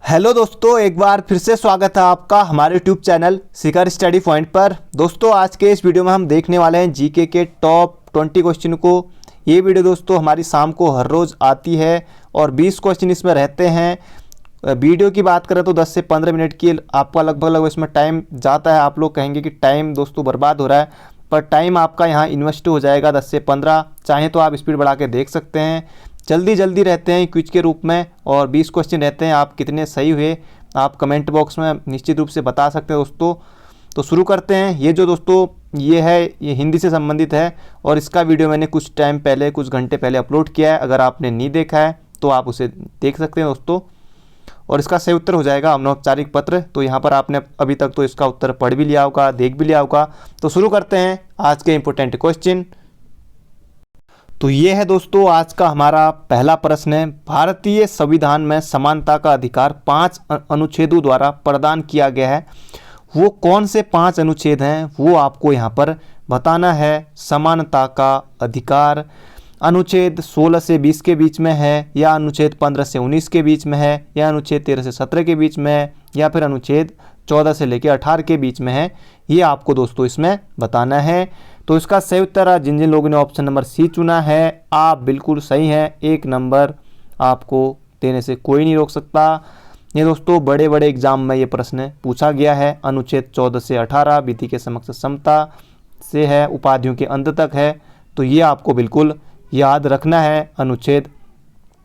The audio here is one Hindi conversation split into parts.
हेलो दोस्तों, एक बार फिर से स्वागत है आपका हमारे यूट्यूब चैनल शिखर स्टडी पॉइंट पर। दोस्तों आज के इस वीडियो में हम देखने वाले हैं जीके के टॉप 20 क्वेश्चन को। ये वीडियो दोस्तों हमारी शाम को हर रोज़ आती है और 20 क्वेश्चन इसमें रहते हैं। वीडियो की बात करें तो 10 से 15 मिनट की आपका लगभग इसमें टाइम जाता है। आप लोग कहेंगे कि टाइम दोस्तों बर्बाद हो रहा है, पर टाइम आपका यहाँ इन्वेस्ट हो जाएगा 10 से 15। चाहें तो आप स्पीड बढ़ा के देख सकते हैं। जल्दी रहते हैं क्विज के रूप में और 20 क्वेश्चन रहते हैं। आप कितने सही हुए आप कमेंट बॉक्स में निश्चित रूप से बता सकते हैं दोस्तों। तो शुरू करते हैं। ये जो दोस्तों ये हिंदी से संबंधित है और इसका वीडियो मैंने कुछ टाइम पहले कुछ घंटे पहले अपलोड किया है। अगर आपने नहीं देखा है तो आप उसे देख सकते हैं दोस्तों। और इसका सही उत्तर हो जाएगा अनौपचारिक पत्र। तो यहाँ पर आपने अभी तक तो इसका उत्तर पढ़ भी लिया होगा, देख भी लिया होगा। तो शुरू करते हैं आज के इम्पोर्टेंट क्वेश्चन। तो ये है दोस्तों आज का हमारा पहला प्रश्न है। भारतीय संविधान में समानता का अधिकार 5 अनुच्छेदों द्वारा प्रदान किया गया है। वो कौन से 5 अनुच्छेद हैं वो आपको यहाँ पर बताना है। समानता का अधिकार अनुच्छेद 16 से 20 के बीच में है, या अनुच्छेद 15 से 19 के बीच में है, या अनुच्छेद 13 से 17 के बीच में है, या फिर अनुच्छेद 14 से लेकर 18 के बीच में है। ये आपको दोस्तों इसमें बताना है। तो इसका सही उत्तर है जिन जिन लोगों ने ऑप्शन नंबर सी चुना है आप बिल्कुल सही हैं। 1 नंबर आपको देने से कोई नहीं रोक सकता। ये दोस्तों बड़े बड़े एग्जाम में ये प्रश्न पूछा गया है। अनुच्छेद 14 से 18 विधि के समक्ष समता से है, उपाधियों के अंत तक है। तो ये आपको बिल्कुल याद रखना है। अनुच्छेद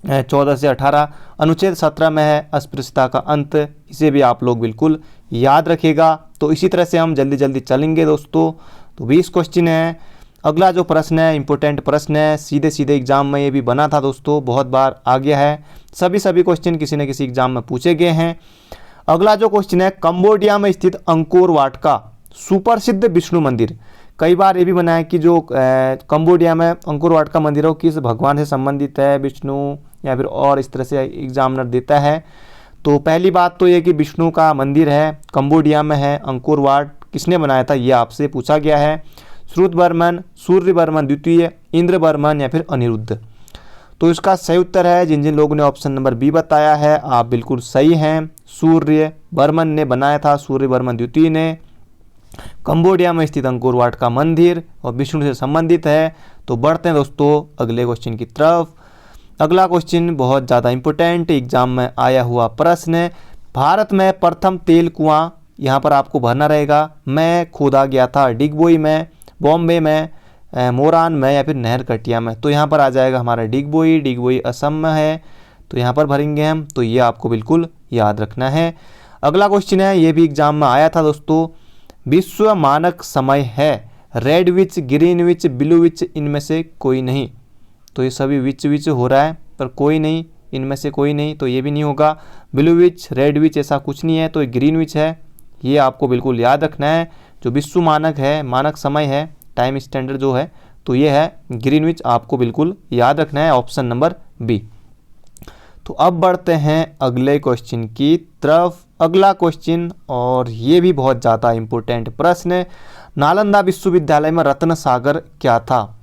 14 से 18 अनुच्छेद 17 में है अस्पृश्यता का अंत। इसे भी आप लोग बिल्कुल याद रखिएगा। तो इसी तरह से हम जल्दी चलेंगे दोस्तों। तो 20 क्वेश्चन है। अगला जो प्रश्न है इंपॉर्टेंट प्रश्न है, सीधे एग्जाम में ये भी बना था दोस्तों, बहुत बार आ गया है। सभी क्वेश्चन किसी न किसी एग्जाम में पूछे गए हैं। अगला जो क्वेश्चन है, कंबोडिया में स्थित अंकोर वाट का सुप्रसिद्ध विष्णु मंदिर। कई बार ये भी बना है कि जो कंबोडिया में अंकोर वाट का मंदिर है वो किस भगवान से संबंधित है, विष्णु या फिर और इस तरह से एग्जामिनर देता है। तो पहली बात तो ये कि विष्णु का मंदिर है, कंबोडिया में है। अंकोर वाट किसने बनाया था ये आपसे पूछा गया है। श्रुतवर्मन, सूर्यवर्मन द्वितीय, इंद्रवर्मन या फिर अनिरुद्ध। तो इसका सही उत्तर है जिन जिन लोगों ने ऑप्शन नंबर बी बताया है आप बिल्कुल सही हैं। सूर्यवर्मन ने बनाया था, सूर्यवर्मन द्वितीय ने। कंबोडिया में स्थित अंकोर वाट का मंदिर और विष्णु से संबंधित है। तो बढ़ते हैं दोस्तों अगले क्वेश्चन की तरफ। अगला क्वेश्चन बहुत ज़्यादा इंपॉर्टेंट एग्जाम में आया हुआ प्रश्न है। भारत में प्रथम तेल कुआं यहाँ पर आपको भरना रहेगा। मैं खोदा गया था डिगबोई में, बॉम्बे में, मोरान में या फिर नहर कटिया में। तो यहाँ पर आ जाएगा हमारा डिगबोई असम में है। तो यहाँ पर भरेंगे हम। तो ये आपको बिल्कुल याद रखना है। अगला क्वेश्चन है, ये भी एग्जाम में आया था दोस्तों। विश्व मानक समय है रेड-विच, ग्रीन-विच, ब्लू-विच, इनमें से कोई नहीं। तो ये सभी विच हो रहा है पर कोई नहीं, इनमें से कोई नहीं। तो ये भी नहीं होगा। ब्लू-विच, रेड-विच ऐसा कुछ नहीं है। तो ये ग्रीन-विच है। ये आपको बिल्कुल याद रखना है। जो विश्व मानक है, मानक समय है, टाइम स्टैंडर्ड जो है, तो ये है ग्रीनविच। आपको बिल्कुल याद रखना है ऑप्शन नंबर बी। तो अब बढ़ते हैं अगले क्वेश्चन की तरफ। अगला क्वेश्चन और ये भी बहुत ज़्यादा इम्पोर्टेंट प्रश्न है। नालंदा विश्वविद्यालय में रत्न सागर क्या था?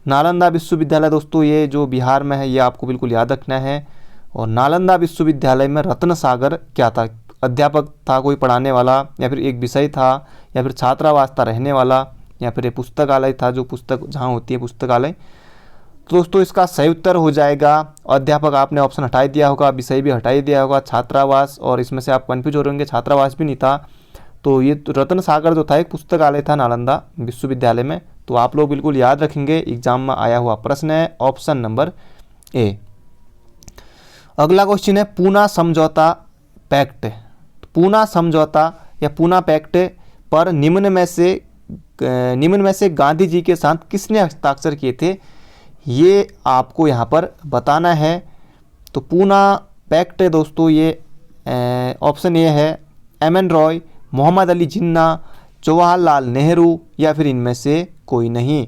नालंदा विश्वविद्यालय दोस्तों ये जो बिहार में है, ये आपको बिल्कुल याद रखना है। और नालंदा विश्वविद्यालय में रत्न सागर क्या था? अध्यापक था कोई पढ़ाने वाला, या फिर एक विषय था, या फिर छात्रावास था रहने वाला, या फिर पुस्तकालय था जो पुस्तक जहाँ होती है पुस्तकालय। तो दोस्तों इसका सही उत्तर हो जाएगा अध्यापक। आपने ऑप्शन हटा दिया होगा, विषय भी हटा दिया होगा, छात्रावास, और इसमें से आप कन्फ्यूज हो रहे होंगे, छात्रावास भी नहीं था। तो ये रत्न सागर जो था एक पुस्तकालय था नालंदा विश्वविद्यालय में। तो आप लोग बिल्कुल याद रखेंगे, एग्जाम में आया हुआ प्रश्न है ऑप्शन नंबर ए। अगला क्वेश्चन है पूना समझौता पैक्ट। पूना समझौता या पूना पैक्ट पर निम्न में से गांधी जी के साथ किसने हस्ताक्षर किए थे? ये आपको यहाँ पर बताना है। तो पूना पैक्ट दोस्तों ये ऑप्शन ए है एम.एन. रॉय, मोहम्मद अली जिन्ना, जवाहरलाल नेहरू या फिर इनमें से कोई नहीं।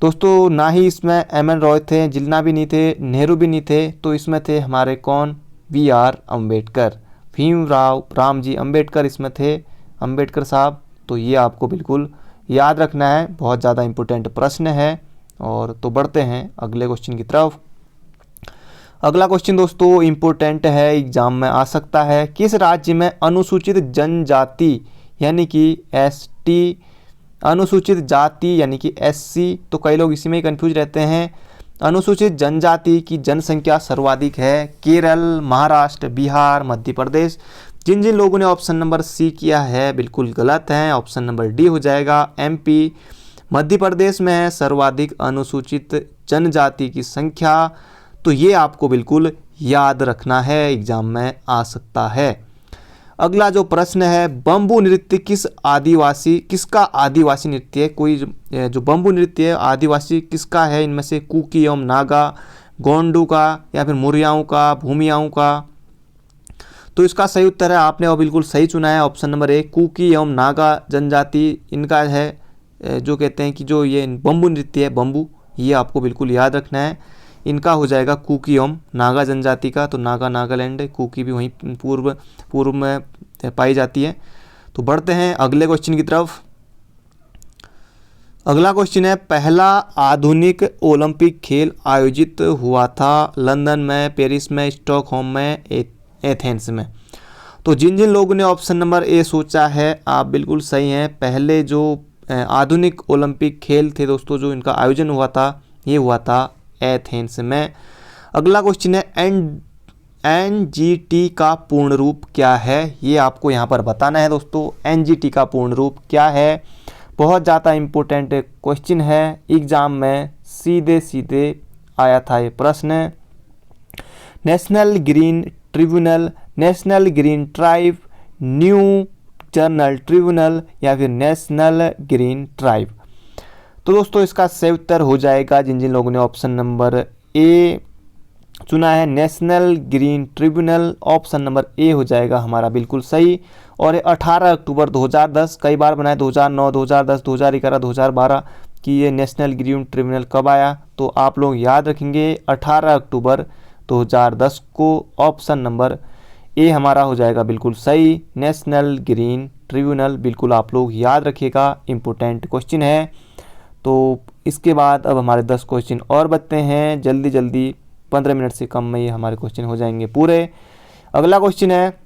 दोस्तों ना ही इसमें एम.एन. रॉय थे, जिन्ना भी नहीं थे, नेहरू भी नहीं थे। तो इसमें थे हमारे कौन? बी.आर. अम्बेडकर, भीमराव रामजी अम्बेडकर इसमें थे, अम्बेडकर साहब। तो ये आपको बिल्कुल याद रखना है, बहुत ज़्यादा इम्पोर्टेंट प्रश्न है। और तो बढ़ते हैं अगले क्वेश्चन की तरफ। अगला क्वेश्चन दोस्तों इम्पोर्टेंट है, एग्जाम में आ सकता है। किस राज्य में अनुसूचित जनजाति यानी कि एसटी, अनुसूचित जाति यानी कि एससी, तो कई लोग इसी में ही कंफ्यूज रहते हैं, अनुसूचित जनजाति की जनसंख्या सर्वाधिक है केरल, महाराष्ट्र, बिहार, मध्य प्रदेश। जिन जिन लोगों ने ऑप्शन नंबर सी किया है बिल्कुल गलत है, ऑप्शन नंबर डी हो जाएगा एमपी, मध्य प्रदेश में है सर्वाधिक अनुसूचित जनजाति की संख्या। तो ये आपको बिल्कुल याद रखना है, एग्जाम में आ सकता है। अगला जो प्रश्न है, बम्बू नृत्य किसका आदिवासी नृत्य है? कोई जो बम्बू नृत्य है आदिवासी किसका है? इनमें से कुकी एवं नागा, गोंडू का, या फिर मुरियाओं का, भूमियाओं का। तो इसका सही उत्तर है, आपने वो बिल्कुल सही चुना है, ऑप्शन नंबर ए, कुकी एवं नागा जनजाति इनका है। जो कहते हैं कि जो ये बम्बू नृत्य है, बम्बू, ये आपको बिल्कुल याद रखना है, इनका हो जाएगा कुकी एवं नागा जनजाति का। तो नागा नागालैंड, कुकी भी वहीं पूर्व में पाई जाती है। तो बढ़ते हैं अगले क्वेश्चन की तरफ। अगला क्वेश्चन है, पहला आधुनिक ओलंपिक खेल आयोजित हुआ था लंदन में, पेरिस में, स्टॉकहोम में, एथेंस में। तो जिन जिन लोगों ने ऑप्शन नंबर ए सोचा है आप बिल्कुल सही हैं। पहले जो आधुनिक ओलंपिक खेल थे दोस्तों जो इनका आयोजन हुआ था, ये हुआ था एथेंस में। अगला क्वेश्चन है, एनजीटी का पूर्ण रूप क्या है? ये आपको यहाँ पर बताना है दोस्तों, एनजीटी का पूर्ण रूप क्या है। बहुत ज़्यादा इम्पोर्टेंट क्वेश्चन है, एग्जाम में सीधे सीधे आया था ये प्रश्न। National green tribunal, national green tribe, new journal tribunal, या फिर नेशनल ग्रीन ट्राइब। तो दोस्तों इसका सही उत्तर हो जाएगा, जिन जिन लोगों ने ऑप्शन नंबर ए चुना है, national green tribunal, option number A हो जाएगा हमारा बिल्कुल सही। और 18 अक्टूबर 2010, कई बार बनाए 2009, 2010, 2011, 2012 कि ये नेशनल ग्रीन ट्रिब्यूनल कब आया, तो आप लोग याद रखेंगे 18 अक्टूबर 2010 को। ऑप्शन नंबर ए हमारा हो जाएगा बिल्कुल सही, नेशनल ग्रीन ट्रिब्यूनल, बिल्कुल आप लोग याद रखिएगा, इम्पोर्टेंट क्वेश्चन है। तो इसके बाद अब हमारे 10 क्वेश्चन और बचते हैं, जल्दी जल्दी 15 मिनट से कम में ये हमारे क्वेश्चन हो जाएंगे पूरे। अगला क्वेश्चन है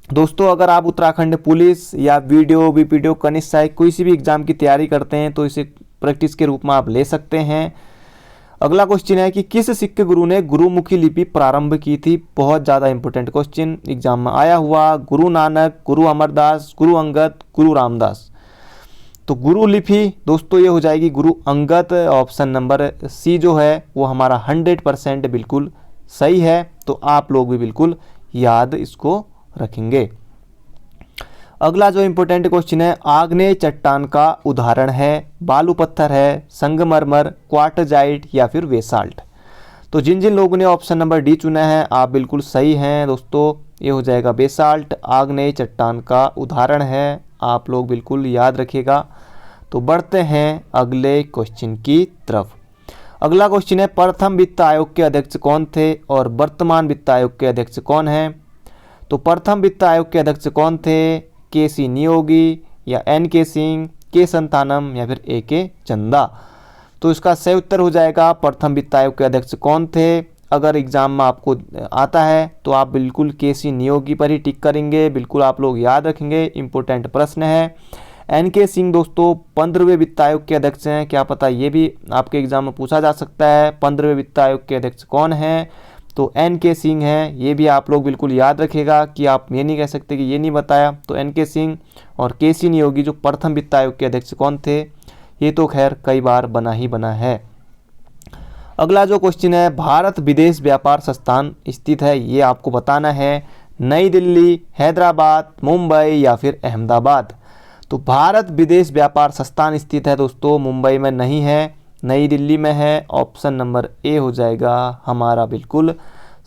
दोस्तों, अगर आप उत्तराखंड पुलिस या वीडियो बीपीडीओ कनिष्ठ सहायक कोई सी भी एग्जाम की तैयारी करते हैं तो इसे प्रैक्टिस के रूप में आप ले सकते हैं। अगला क्वेश्चन है कि किस सिख गुरु ने गुरुमुखी लिपि प्रारंभ की थी? बहुत ज़्यादा इंपॉर्टेंट क्वेश्चन एग्जाम में आया हुआ, गुरु नानक, गुरु अमरदास, गुरु अंगद, गुरु रामदास। तो गुरु लिपि दोस्तों ये हो जाएगी Guru Angad, option number C जो है वो हमारा 100% बिल्कुल सही है। तो आप लोग भी बिल्कुल याद इसको रखेंगे। अगला जो इंपॉर्टेंट क्वेश्चन है, आग्नेय चट्टान का उदाहरण है, बालू पत्थर है, संगमरमर, क्वार्टजाइट, या फिर बेसाल्ट। तो जिन जिन लोगों ने ऑप्शन नंबर डी चुना है आप बिल्कुल सही हैं दोस्तों, ये हो जाएगा बेसाल्ट, आग्नेय चट्टान का उदाहरण है, आप लोग बिल्कुल याद रखिएगा। तो बढ़ते हैं अगले क्वेश्चन की तरफ। अगला क्वेश्चन है, प्रथम वित्त आयोग के अध्यक्ष कौन थे और वर्तमान वित्त आयोग के अध्यक्ष कौन हैं? तो प्रथम वित्त आयोग के अध्यक्ष कौन थे? के.सी. नियोगी, या एन.के. सिंह, के. संतानम, या फिर ए.के. चंदा। तो इसका सही उत्तर हो जाएगा प्रथम वित्त आयोग के अध्यक्ष कौन थे। अगर एग्जाम में आपको आता है तो आप बिल्कुल के.सी. नियोगी पर ही टिक करेंगे, बिल्कुल आप लोग याद रखेंगे, इंपॉर्टेंट प्रश्न है। एन.के. सिंह दोस्तों 15वें वित्त आयोग के अध्यक्ष हैं, क्या पता ये भी आपके एग्जाम में पूछा जा सकता है, 15वें वित्त आयोग के अध्यक्ष कौन हैं? तो एन.के. सिंह हैं, ये भी आप लोग बिल्कुल याद रखिएगा कि आप ये नहीं कह सकते कि ये नहीं बताया। तो एन.के. सिंह और के.सी. नियोगी जो प्रथम वित्त आयोग के अध्यक्ष कौन थे, ये तो खैर कई बार बना ही बना है। अगला जो क्वेश्चन है, भारत विदेश व्यापार संस्थान स्थित है, ये आपको बताना है, नई दिल्ली, हैदराबाद, मुंबई, या फिर अहमदाबाद। तो भारत विदेश व्यापार संस्थान स्थित है दोस्तों मुंबई में नहीं है, नई दिल्ली में है, ऑप्शन नंबर ए हो जाएगा हमारा बिल्कुल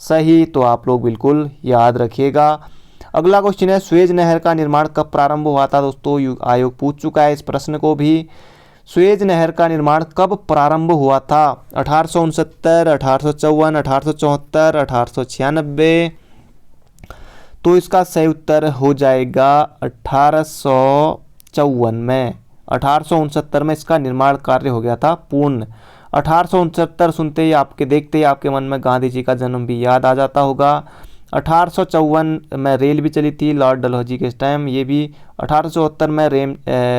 सही। तो आप लोग बिल्कुल याद रखिएगा। अगला क्वेश्चन है, सुएज नहर का निर्माण कब प्रारंभ हुआ था? दोस्तों आयोग पूछ चुका है इस प्रश्न को भी, सुएज नहर का निर्माण कब प्रारंभ हुआ था? 1869, 1854, 1874, 1896। तो इसका सही उत्तर हो जाएगा 1854 में, 1869 में इसका निर्माण कार्य हो गया था पूर्ण। 1869 सुनते ही आपके देखते ही आपके मन में गांधी जी का जन्म भी याद आ जाता होगा। 1854 में रेल भी चली थी लॉर्ड डलहौजी के टाइम, ये भी 1874 में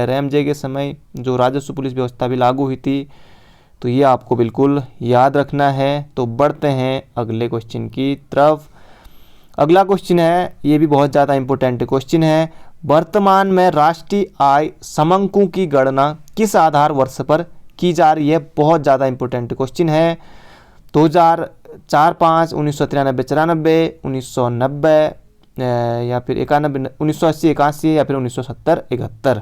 रैमजे के समय जो राजस्व पुलिस व्यवस्था भी लागू हुई थी। तो ये आपको बिल्कुल याद रखना है। तो बढ़ते हैं अगले क्वेश्चन की तरफ। अगला क्वेश्चन है, ये भी बहुत ज़्यादा इंपॉर्टेंट क्वेश्चन है। वर्तमान में राष्ट्रीय आय समंकों की गणना किस आधार वर्ष पर की जा रही है? बहुत ज़्यादा इंपॉर्टेंट क्वेश्चन है। 2004-5, 1993-94, 1990 या फिर 91, 1980-81 या फिर 1970-71।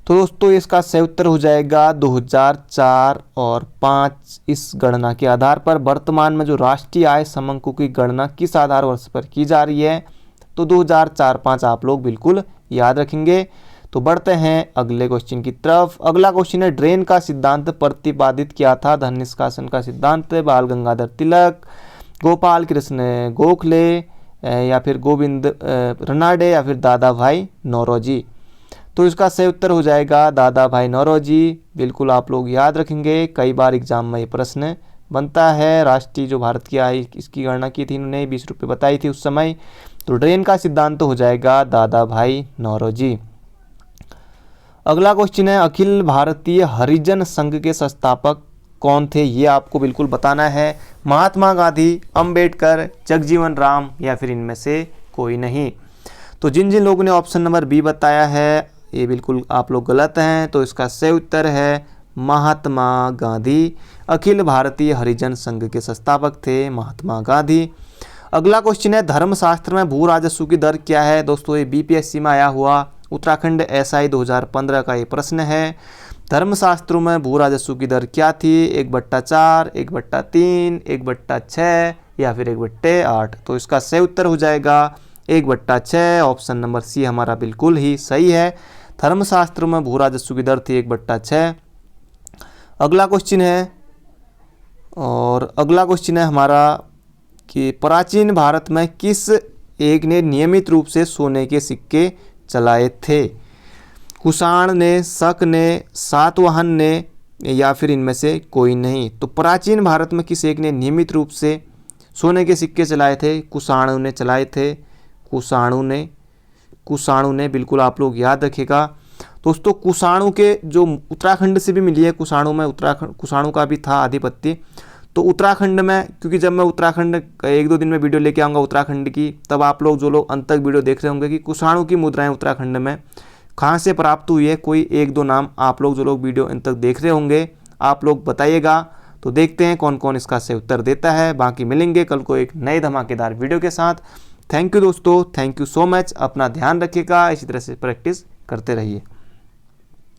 तो दोस्तों इसका सही उत्तर हो जाएगा 2004 और 5। इस गणना के आधार पर वर्तमान में जो राष्ट्रीय आय समंकों की गणना किस आधार वर्ष पर की जा रही है? तो 2004-5 आप लोग बिल्कुल याद रखेंगे। तो बढ़ते हैं अगले क्वेश्चन की तरफ। अगला क्वेश्चन है, ड्रेन का सिद्धांत प्रतिपादित किया था? धन निष्कासन का सिद्धांत बाल गंगाधर तिलक, गोपाल कृष्ण गोखले या फिर गोविंद रनाडे या फिर दादा भाई नौरोजी। तो इसका सही उत्तर हो जाएगा दादा भाई नौरोजी। बिल्कुल आप लोग याद रखेंगे, कई बार एग्जाम में ये प्रश्न बनता है। राष्ट्रीय जो भारत की आय इसकी गणना की थी इन्होंने, 20 रुपये बताई थी उस समय। तो ड्रेन का सिद्धांत हो जाएगा दादा भाई नौरोजी। अगला क्वेश्चन है, अखिल भारतीय हरिजन संघ के संस्थापक कौन थे? ये आपको बिल्कुल बताना है। महात्मा गांधी, अंबेडकर, जगजीवन राम या फिर इनमें से कोई नहीं। तो जिन जिन लोगों ने ऑप्शन नंबर बी बताया है ये बिल्कुल आप लोग गलत हैं। तो इसका सही उत्तर है महात्मा गांधी। अखिल भारतीय हरिजन संघ के संस्थापक थे महात्मा गांधी। अगला क्वेश्चन है, धर्मशास्त्र में भू राजस्व की दर क्या है? दोस्तों ये बीपीएससी में आया हुआ उत्तराखंड एसआई 2015 का ये प्रश्न है। धर्मशास्त्रों में भू राजस्व की दर क्या थी? 1/4, 1/3, 1/6 या फिर 1/8। तो इसका सही उत्तर हो जाएगा 1/6। ऑप्शन नंबर सी हमारा बिल्कुल ही सही है। धर्मशास्त्र में भू राजस्व की दर थी 1/6। अगला क्वेश्चन है, और अगला क्वेश्चन है हमारा कि प्राचीन भारत में किस एक ने नियमित रूप से सोने के सिक्के चलाए थे? कुषाण ने, शक ने, सातवाहन ने या फिर इनमें से कोई नहीं। तो प्राचीन भारत में किस एक ने नियमित रूप से सोने के सिक्के चलाए थे? कुषाणु ने चलाए थे। कुषाणु ने बिल्कुल आप लोग याद रखिएगा। दोस्तों कुषाणु के जो उत्तराखंड से भी मिली है, कुषाणु का भी था आधिपत्य। तो उत्तराखंड में, क्योंकि जब मैं उत्तराखंड 1-2 दिन में वीडियो लेके आऊँगा उत्तराखंड की, तब आप लोग जो लोग अंत तक वीडियो देख रहे होंगे कि कुषाणु की मुद्राएं उत्तराखंड में कहाँ से प्राप्त हुई है, कोई 1-2 नाम आप लोग जो लोग वीडियो अंत तक देख रहे होंगे आप लोग बताइएगा। तो देखते हैं कौन कौन इसका सही उत्तर देता है। बाकी मिलेंगे कल को एक नए धमाकेदार वीडियो के साथ। थैंक यू दोस्तों, थैंक यू सो मच। अपना ध्यान रखिएगा, इसी तरह से प्रैक्टिस करते रहिए।